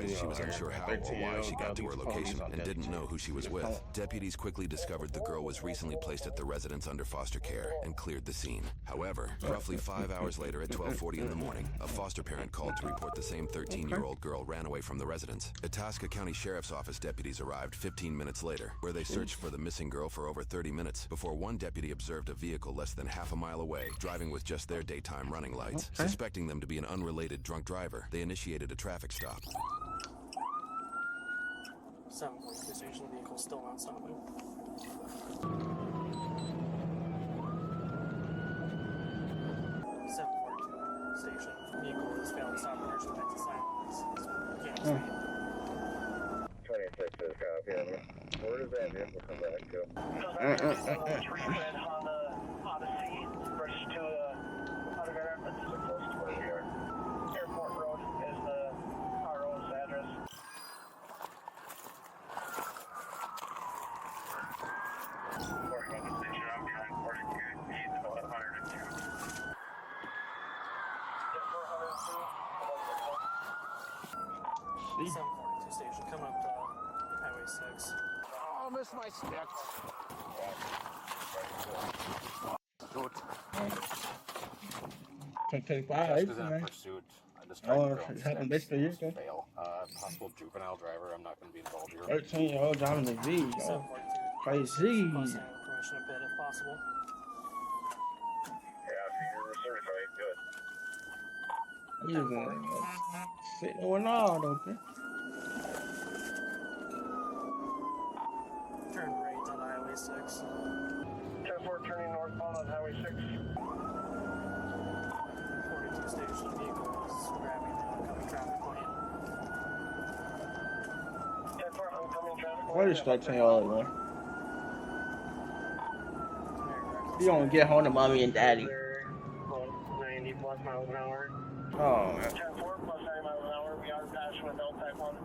realized she was unsure how or why she got to her location and didn't know who she was with. Deputies quickly discovered the girl was recently placed at the residence under foster care and cleared the scene. However, roughly 5 hours later at 12:40 in the morning, a foster parent called to report the same 13-year-old girl ran away from the residence. Itasca County Sheriff's Office deputies arrived 15 minutes later, where they searched for the missing girl for over 30 minutes before one deputy observed a vehicle less than half a mile away, driving with just their daytime running lights. Suspecting them to be an unrelated drunk driver, they initiated a traffic stop. 742 station, vehicle still not stopping. 742 station, vehicle is failing to stop and there's lights of silence. Can't speed. 26 is copy. Where does that vehicle come back to? Three red Honda Odyssey versus to Honda Grand Rapids. So close to where we are. Airport Road is the RO's address. Station, I'm behind 42. He's about 102. Yeah, 402. 742 station, coming up to Highway 6. Oh, I missed my steps. Can take Just five, as in a man. pursuit. I just tried Oh, to go it happened basically yesterday. fail. Possible juvenile driver. I'm not going to be involved here. 13-year-old driving the V. Oh, 742. crazy. Plus have permission to pit if possible. Yeah, you're certified. Good. He's sitting with all open. Turn right on Highway 6. 10-4 turning northbound on Highway 6. 42 station, vehicle is grabbing the oncoming traffic lane. 10-4 oncoming traffic. What is 13-year-old, man? You don't get home to mommy and daddy. They're going 90 plus miles an hour. Oh, man. 10-4 plus 90 miles an hour. We are passing with L-type 1.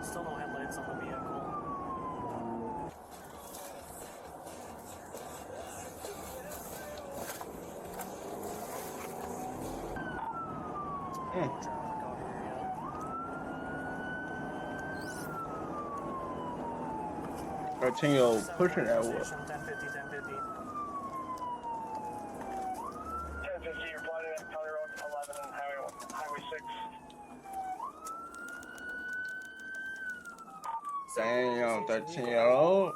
Still no headlights on the vehicle. Traffic out here yet. 13-year-old pushing that wood. 1050, 1050. 1050, you're plotting at County Road 11 and Highway 6. Damn, 13-year-old.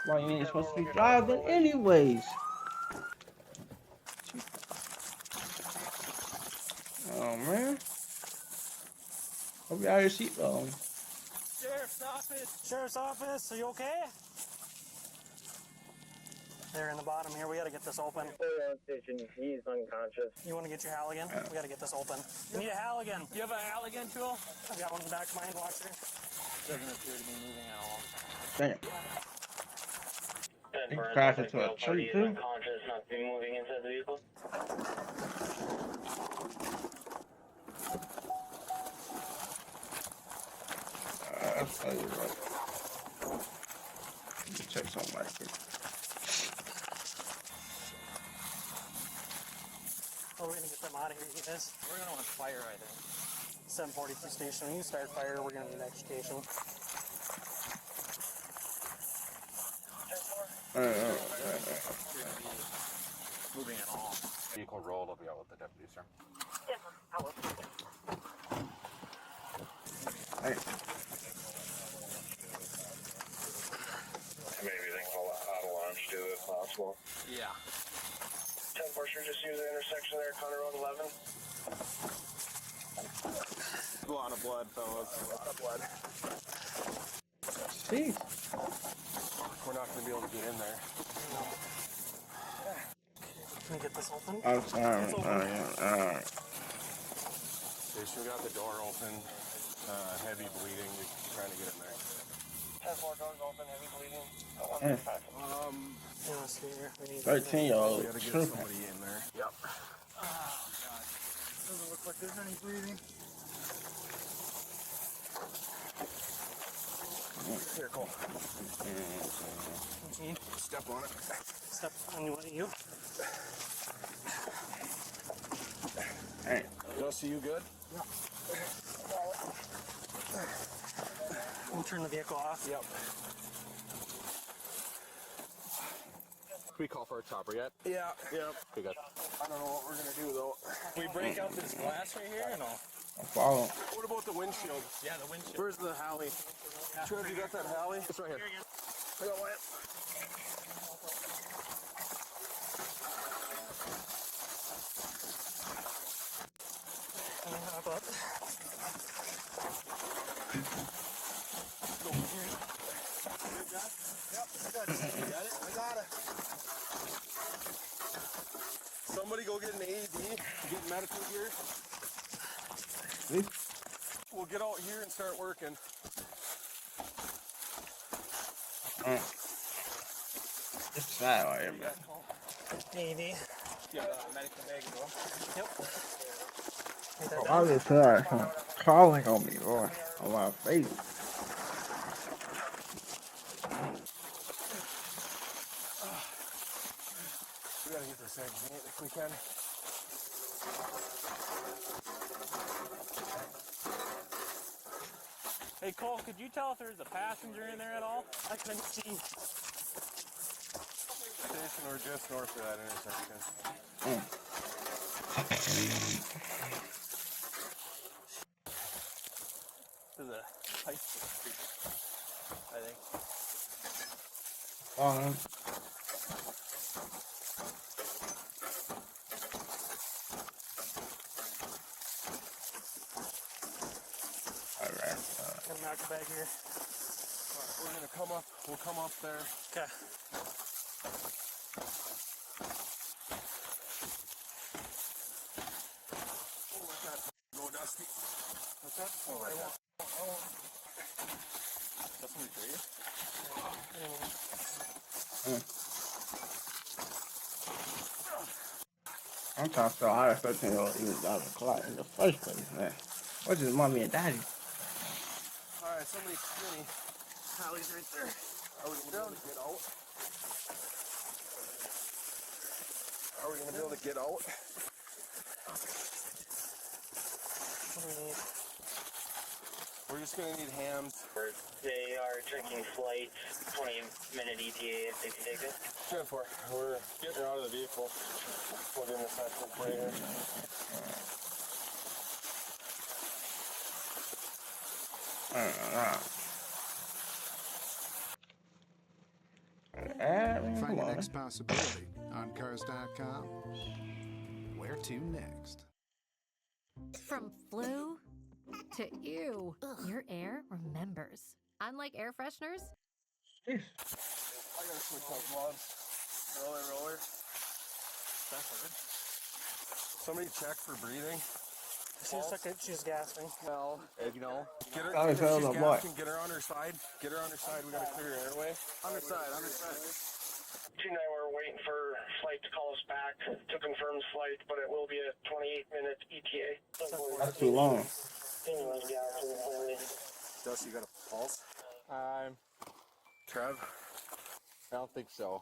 Why you ain't supposed to be driving anyways? Oh, man. Hope you have your seatbelt on. Sheriff's office, are you okay? They're in the bottom here. We gotta get this open. Station, he's unconscious. You wanna get your Halligan? We gotta get this open. You need a Halligan. You have a Halligan tool? I've got one in the back of my hand watcher. Doesn't appear to be moving at all. Damn. He crashed into a tree, too. Unconscious, not be moving inside the vehicle. I'll tell you what. Let me check something like this. Oh, we're gonna get them out of here, you guys. We're going to want fire, I think. 742 station. When you start fire, we're gonna need education. Moving at all. Vehicle rolled. I'll be out with the deputy, sir. Hey, Maybe they call it auto launch too, if possible. Yeah. 10-4 should just use the intersection there, County Road 11. A lot of blood, fellas. A lot of blood. jeez. We're not going to be able to get in there. Can we get this open? I'm sorry. Alright. Jason, we got the door open. Heavy bleeding. We're trying to get in there. 10-4 doors open, heavy bleeding. You wanna see here? We need 13-year-old. We got to get somebody in there. Yep. Oh, God. Doesn't look like there's any breathing. Here, Cole. Okay. Step on it. Step on you. Damn. Dusty, you good? We'll turn the vehicle off. Yep. Can we call for a chopper yet? Yeah. Yep. Okay, good. I don't know what we're gonna do though. Can we break out this glass right here or no? I'm following. What about the windshield? Yeah, the windshield. Where's the Halley? Trev, you got that Halley? It's right here. I got one. Hop up. Somebody go get an AED, get medical gear. We'll get out here and start working. It's that right here, man. AED. Yeah, medical bag as well. Yep. Get that Oh, done. I just heard calling on me, boy. On my face. We gotta get this egg meat if we can. Hey Cole, could you tell if there's a passenger in there at all? I couldn't see. Station, we're just north of that intersection. To the high school street, I think. Alright. Got a medical bag here. Alright, we're gonna come up, we'll come up there. Okay. Go Dusty. What's that? Oh, I won't. That's somebody for you? I'm trying to figure out how that 13-year-old even got the clock in the first place, man. What's his mommy and daddy? Alright, somebody's skinny. Hallie's right there. Are we gonna be able to get out? Are we gonna be able to get out? What do we need? We're just gonna need hams. They are checking flight, 20-minute ETA if they can take it. 10-4. We're getting her out of the vehicle. Put in the second right here. Find your next possibility on Cars.com. Where to next? From flu to ew, your air remembers. Unlike air fresheners, I gotta switch out gloves. Roller. That's hard. Somebody check for breathing. She's gasping. No. You know. Get her. Oh, If hell she's no, boy. gasping, get her on her side. Get her on her side. We gotta clear her airway. On her side. 2-9, we're waiting for flight to call us back to confirm the flight, but it will be a 28-minute ETA. That's too long. Dusty, you got a pulse? Trev? I don't think so.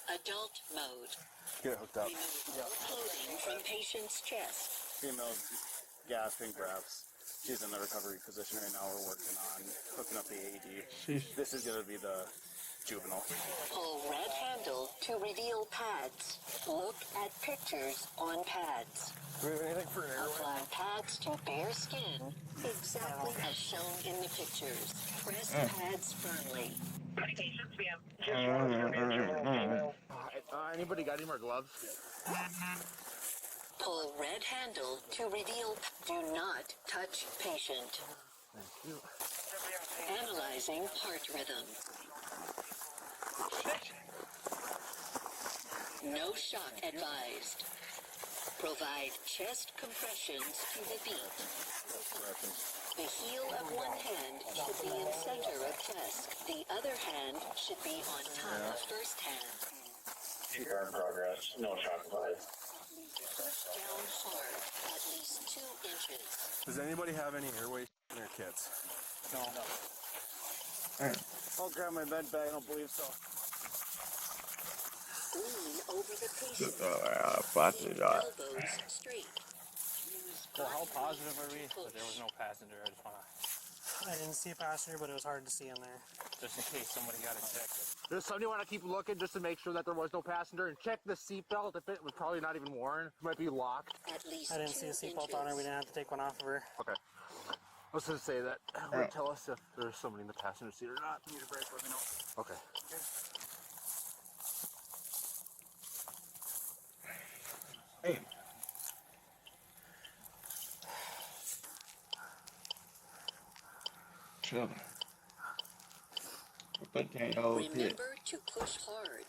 Adult mode. Get it hooked up. Remove clothing from patient's chest. Female's gasping breaths. She's in the recovery position right now. We're working on hooking up the AED. This is going to be the juvenile. Pull red handle to reveal pads. Look at pictures on pads. Do we have anything for an airway? Apply pads to bare skin, exactly as shown in the pictures. Press pads firmly. Medications, we have just one for juvenile female. Anybody got any more gloves? Pull red handle to reveal. Do not touch patient. Analyzing heart rhythm. No shock advised. Provide chest compressions to the beat. The heel of one hand should be in center of chest. The other hand should be on top of first hand. CPR in progress. No shock advised. Push down hard, at least 2 inches. Does anybody have any airway in their kits? No. I'll grab my med bag. I don't believe so. Lean over the patient. Fuck it, God. Elbows straight. Use Well, how guide positive weight are we to that there was push. no passenger? I just want to, I didn't see a passenger, but it was hard to see in there. just in case somebody got ejected. Does somebody want to keep looking just to make sure that there was no passenger and check the seatbelt if it was probably not even worn? It might be locked. At least I didn't see a 2 seatbelt on her. We inches. didn't have to take one off of her. Okay. I was going to say that would tell us if there's somebody in the passenger seat or not. Need a break, let me know. Okay. Hey. Chilling. 13-year-old kid. Remember to push hard.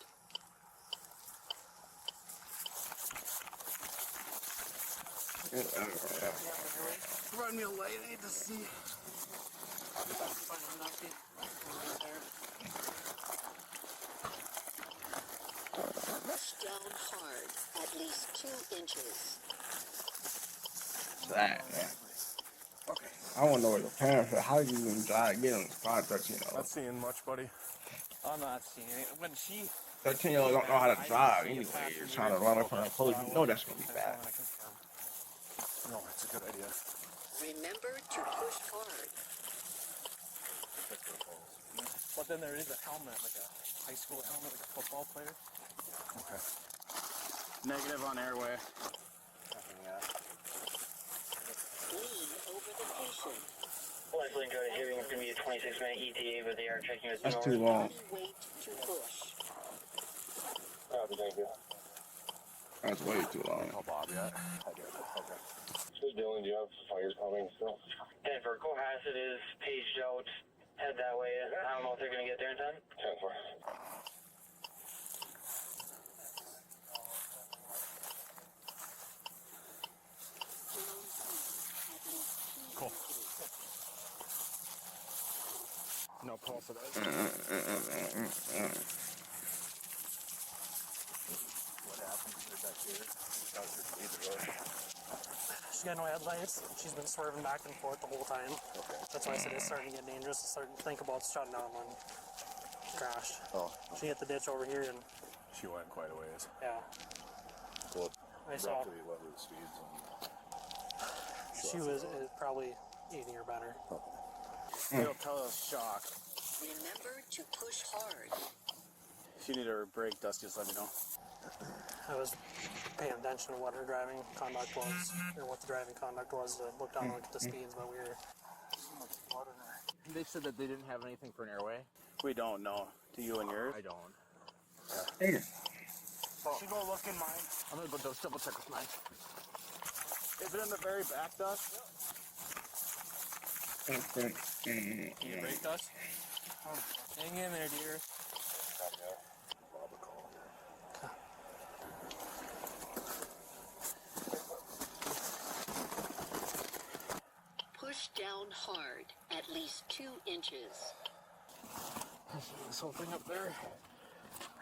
Run me a light, I need to see. Push down hard. At least 2 inches. Sad, man. Okay. I want to know where your parents are. How did you even drive, get on this car, 13-year-old? Not seeing much, buddy. I'm not seeing it. When she... 13-year-olds don't know how to drive anyway. You're trying to run up from the police. You know that's going to be I bad. want to confirm. No, it's a good idea. Remember to push hard. But then there is a helmet, like a high school helmet, like a football player. Okay. Negative on airway. Lean over the patient. Likely go to hearing it's going to be a 26-minute ETA, but they are checking with That's too long. Body weight to push. Thank you. That's way too long. Call Bob yet? I did. Okay. So Dylan, do you have fires coming still? Denver, Cohasset is paged out. Head that way. I don't know if they're going to get there in time. 10-4. Cool. No pulse of that. What happened to her back here? She's got no headlights. She's been swerving back and forth the whole time. Okay. That's why I said it's starting to get dangerous. To start to think about shutting down when she crashed. Oh, She hit the ditch over here, and she went quite a ways. yeah, Well, I saw roughly what were the speeds? she was probably 80 or better. It'll tell us shock. Remember to push hard. If you need a break, Dusty, just let me know. I was paying attention to what her driving conduct was, or what the driving conduct was, to look down and look at the speeds, but we were... They said that they didn't have anything for an airway. We don't know. Do you and yours? I don't. Hey. Should go look in mine. I'm gonna go double check with mine. Is it in the very back, Dust? Can you break us? Hang in there, dear. Push down hard. At least 2 inches. This whole thing up there.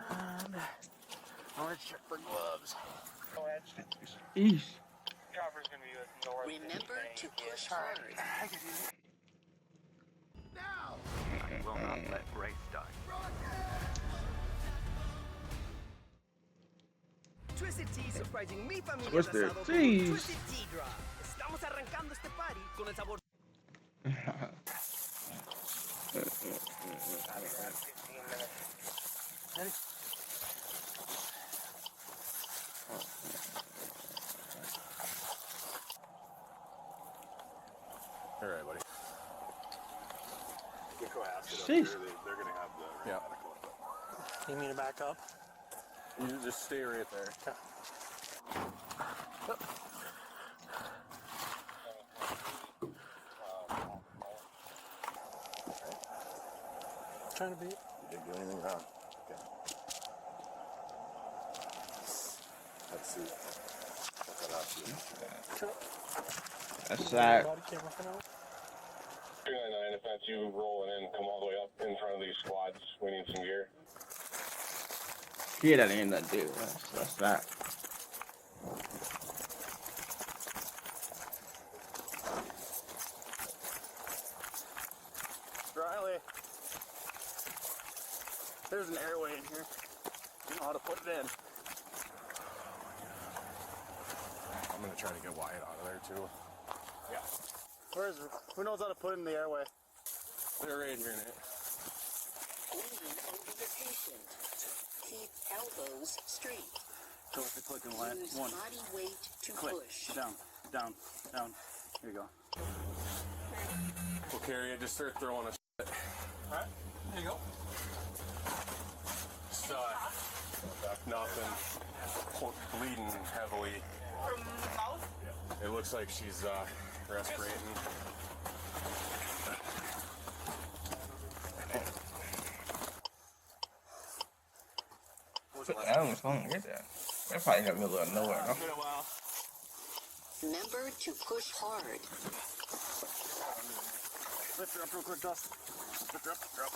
And I want to check for gloves. East. Chopper's going to be with North. Remember to push hard. Now! I will not let race die. Twisted Tea surprising mi familia Twisted pasado Teas. con Twisted Tea Drop. Estamos arrancando este party con el sabor. All right, buddy. Sheesh. They're gonna have the Yeah. You mean to back up? You just stay right there. Okay. Trying to be. You didn't do anything wrong. Okay. Let's see. Check that out. That's sad. Body camera for now. 299, if that's you rolling in, come all the way up in front of these squads. We need some gear. Kid at the end of that dude. That's that. Riley. There's an airway in here. You know how to put it in. I'm gonna try to get Wyatt out of there too. Yeah. Who knows how to put it in the airway? They're right here, Nate. Lean over the patient. Keep elbows straight. Go with the click and land. Use One. body weight to Click. push. Down. Down. Down. Here you go. We'll carry it. Just start throwing a shit. Alright, there you go. Just, nothing. Bleeding heavily. From the mouth? It looks like she's respirating. I don't get that. That probably got me a little nowhere. No? Been a while. Remember to push hard. Lift her up real quick, Dust. Lift her up. Drop.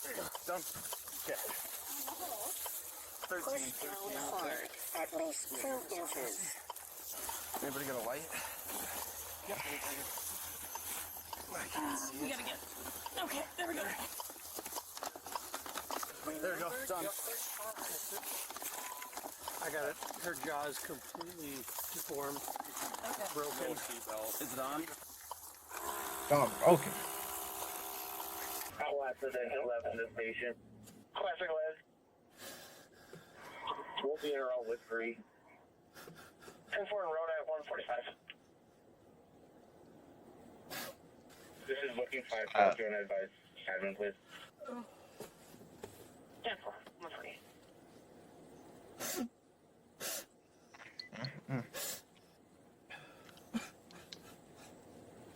There you go. Done. Okay. 13, Push 13. down hard. At least 2 inches. Anybody got a light? Yep. We gotta get. Okay, there we go. There we go. Done. I got it. Her jaw is completely deformed. Okay. Broken. Is it on? Dog broken. Outlaw accident left in the station. Classic lead. We'll be in around with 3. 10-4 and road at 145. This is booking 5 to an advice. Admin, please. 10-4, 140.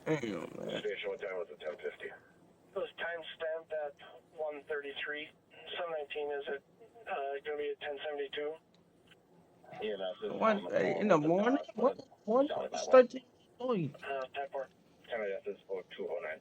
Damn, man. Station, what time was it? 10:50. It was time stamped at 1:33. 719 is it going to be at 10:72? Yeah, that's it. 1:30 in the morning? What? 1:13? 10-4. County Justice Board 209.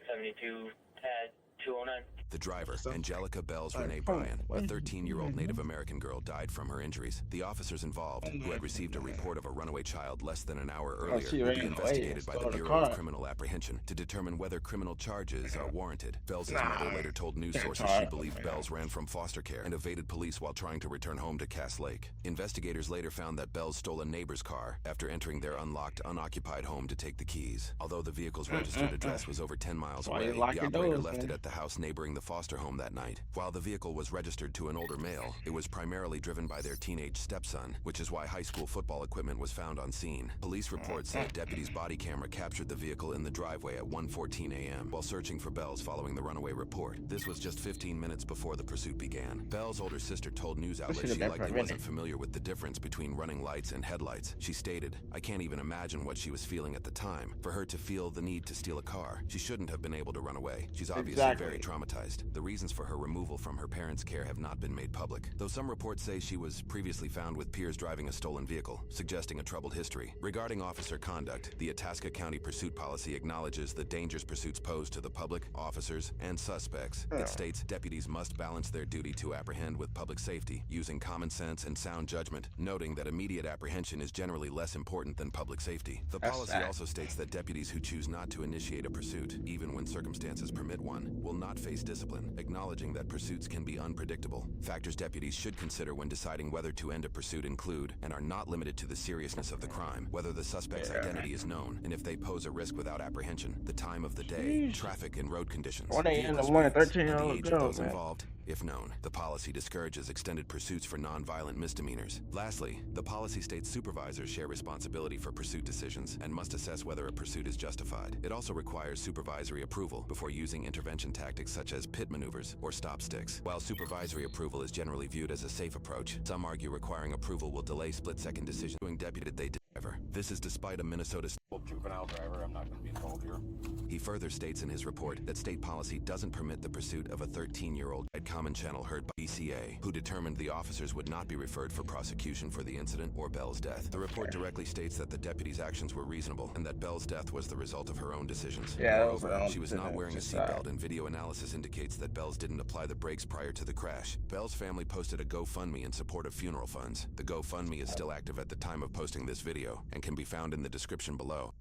10-72 at 209. The driver, Angelica Bells Renee Bryan, a 13-year-old Native American girl, died from her injuries. The officers involved, who had received a report of a runaway child less than an hour earlier, will be investigated by the Bureau of Criminal Apprehension to determine whether criminal charges are warranted. Bells' mother later told news sources she believed Bells ran from foster care and evaded police while trying to return home to Cass Lake. Investigators later found that Bells stole a neighbor's car after entering their unlocked, unoccupied home to take the keys. Although the vehicle's registered address was over 10 miles away, the operator left it at the house neighboring the foster home that night. While the vehicle was registered to an older male, it was primarily driven by their teenage stepson, which is why high school football equipment was found on scene. Police reports say a deputy's body camera captured the vehicle in the driveway at 1:14 a.m. while searching for Bells following the runaway report. This was just 15 minutes before the pursuit began. Bells' older sister told news outlets she likely wasn't familiar with the difference between running lights and headlights. She stated, "I can't even imagine what she was feeling at the time. For her to feel the need to steal a car, she shouldn't have been able to run away. She's obviously very traumatized. The reasons for her removal from her parents' care have not been made public, though some reports say she was previously found with peers driving a stolen vehicle, suggesting a troubled history. Regarding officer conduct, the Itasca County pursuit policy acknowledges the dangers pursuits pose to the public, officers, and suspects. It states deputies must balance their duty to apprehend with public safety, using common sense and sound judgment, noting that immediate apprehension is generally less important than public safety. The policy also states that deputies who choose not to initiate a pursuit, even when circumstances permit one, will not face discipline, acknowledging that pursuits can be unpredictable. Factors deputies should consider when deciding whether to end a pursuit include, and are not limited to, the seriousness of the crime, whether the suspect's identity is known, and if they pose a risk without apprehension, the time of the day, traffic and road conditions, 1 a.m. in the morning, 13-year-old and the age girl, of those man. involved, if known. The policy discourages extended pursuits for non-violent misdemeanors. Lastly, the policy states supervisors share responsibility for pursuit decisions and must assess whether a pursuit is justified. It also requires supervisory approval before using intervention tactics such as pit maneuvers or stop sticks. While supervisory approval is generally viewed as a safe approach, some argue requiring approval will delay split-second decisions. Deputy they driver. This is despite a Minnesota juvenile driver. I'm not going to be told here. He further states in his report that state policy doesn't permit the pursuit of a 13-year-old. At Common Channel heard by BCA, who determined the officers would not be referred for prosecution for the incident or Bell's death. The report directly states that the deputy's actions were reasonable and that Bell's death was the result of her own decisions. Moreover, she was not wearing a seatbelt, and video analysis indicates that Bells didn't apply the brakes prior to the crash. Bell's family posted a GoFundMe in support of funeral funds. The GoFundMe is still active at the time of posting this video and can be found in the description below.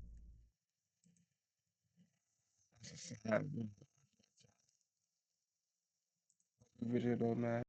Video though, man.